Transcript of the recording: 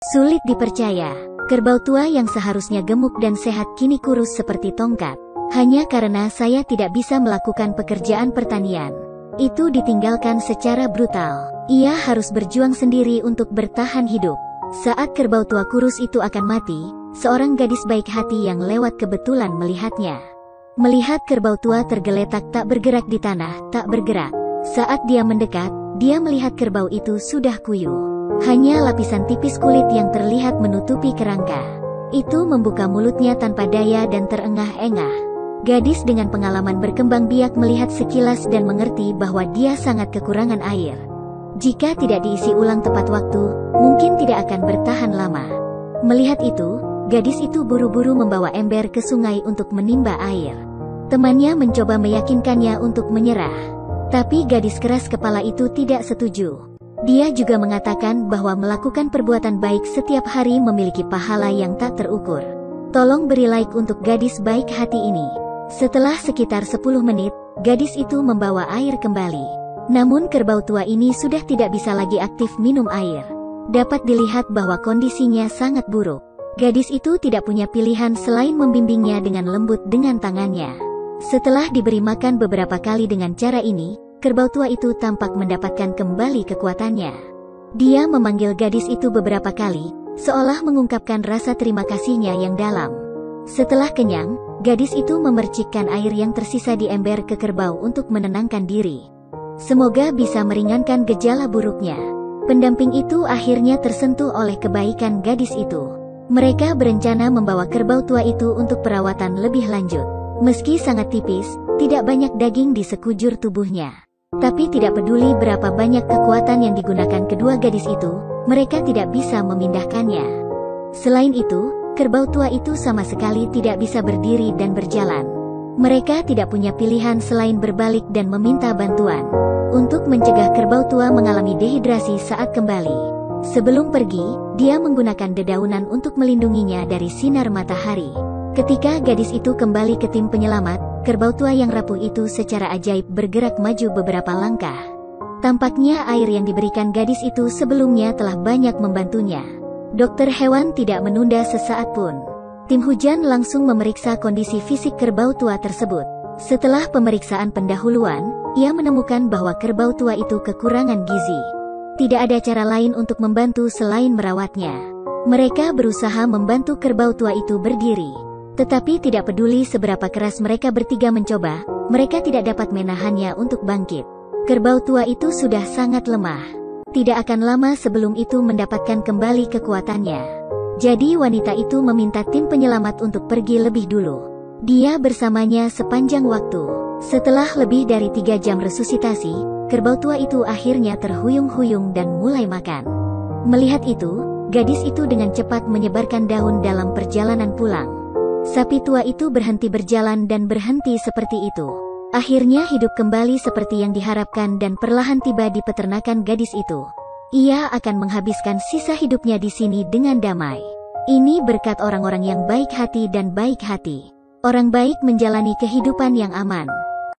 Sulit dipercaya, kerbau tua yang seharusnya gemuk dan sehat kini kurus seperti tongkat. Hanya karena saya tidak bisa melakukan pekerjaan pertanian. Itu ditinggalkan secara brutal. Ia harus berjuang sendiri untuk bertahan hidup. Saat kerbau tua kurus itu akan mati, seorang gadis baik hati yang lewat kebetulan melihatnya. Melihat kerbau tua tergeletak tak bergerak di tanah, tak bergerak. Saat dia mendekat, dia melihat kerbau itu sudah kuyuh. Hanya lapisan tipis kulit yang terlihat menutupi kerangka. Itu membuka mulutnya tanpa daya dan terengah-engah. Gadis dengan pengalaman berkembang biak melihat sekilas dan mengerti bahwa dia sangat kekurangan air. Jika tidak diisi ulang tepat waktu, mungkin tidak akan bertahan lama. Melihat itu, gadis itu buru-buru membawa ember ke sungai untuk menimba air. Temannya mencoba meyakinkannya untuk menyerah. Tapi gadis keras kepala itu tidak setuju. Dia juga mengatakan bahwa melakukan perbuatan baik setiap hari memiliki pahala yang tak terukur. Tolong beri like untuk gadis baik hati ini. Setelah sekitar 10 menit, gadis itu membawa air kembali. Namun kerbau tua ini sudah tidak bisa lagi aktif minum air. Dapat dilihat bahwa kondisinya sangat buruk. Gadis itu tidak punya pilihan selain membimbingnya dengan lembut dengan tangannya. Setelah diberi makan beberapa kali dengan cara ini, kerbau tua itu tampak mendapatkan kembali kekuatannya. Dia memanggil gadis itu beberapa kali, seolah mengungkapkan rasa terima kasihnya yang dalam. Setelah kenyang, gadis itu memercikkan air yang tersisa di ember ke kerbau untuk menenangkan diri. Semoga bisa meringankan gejala buruknya. Pendamping itu akhirnya tersentuh oleh kebaikan gadis itu. Mereka berencana membawa kerbau tua itu untuk perawatan lebih lanjut. Meski sangat tipis, tidak banyak daging di sekujur tubuhnya. Tapi tidak peduli berapa banyak kekuatan yang digunakan kedua gadis itu, mereka tidak bisa memindahkannya. Selain itu, kerbau tua itu sama sekali tidak bisa berdiri dan berjalan. Mereka tidak punya pilihan selain berbalik dan meminta bantuan. Untuk mencegah kerbau tua mengalami dehidrasi saat kembali. Sebelum pergi, dia menggunakan dedaunan untuk melindunginya dari sinar matahari. Ketika gadis itu kembali ke tim penyelamat, kerbau tua yang rapuh itu secara ajaib bergerak maju beberapa langkah. Tampaknya air yang diberikan gadis itu sebelumnya telah banyak membantunya. Dokter hewan tidak menunda sesaat pun. Tim hujan langsung memeriksa kondisi fisik kerbau tua tersebut. Setelah pemeriksaan pendahuluan, ia menemukan bahwa kerbau tua itu kekurangan gizi. Tidak ada cara lain untuk membantu selain merawatnya. Mereka berusaha membantu kerbau tua itu berdiri. Tetapi tidak peduli seberapa keras mereka bertiga mencoba, mereka tidak dapat menahannya untuk bangkit. Kerbau tua itu sudah sangat lemah. Tidak akan lama sebelum itu mendapatkan kembali kekuatannya. Jadi wanita itu meminta tim penyelamat untuk pergi lebih dulu. Dia bersamanya sepanjang waktu. Setelah lebih dari 3 jam resusitasi, kerbau tua itu akhirnya terhuyung-huyung dan mulai makan. Melihat itu, gadis itu dengan cepat menyebarkan daun dalam perjalanan pulang. Sapi tua itu berhenti berjalan dan berhenti seperti itu. Akhirnya hidup kembali seperti yang diharapkan dan perlahan tiba di peternakan gadis itu. Ia akan menghabiskan sisa hidupnya di sini dengan damai. Ini berkat orang-orang yang baik hati dan baik hati. Orang baik menjalani kehidupan yang aman.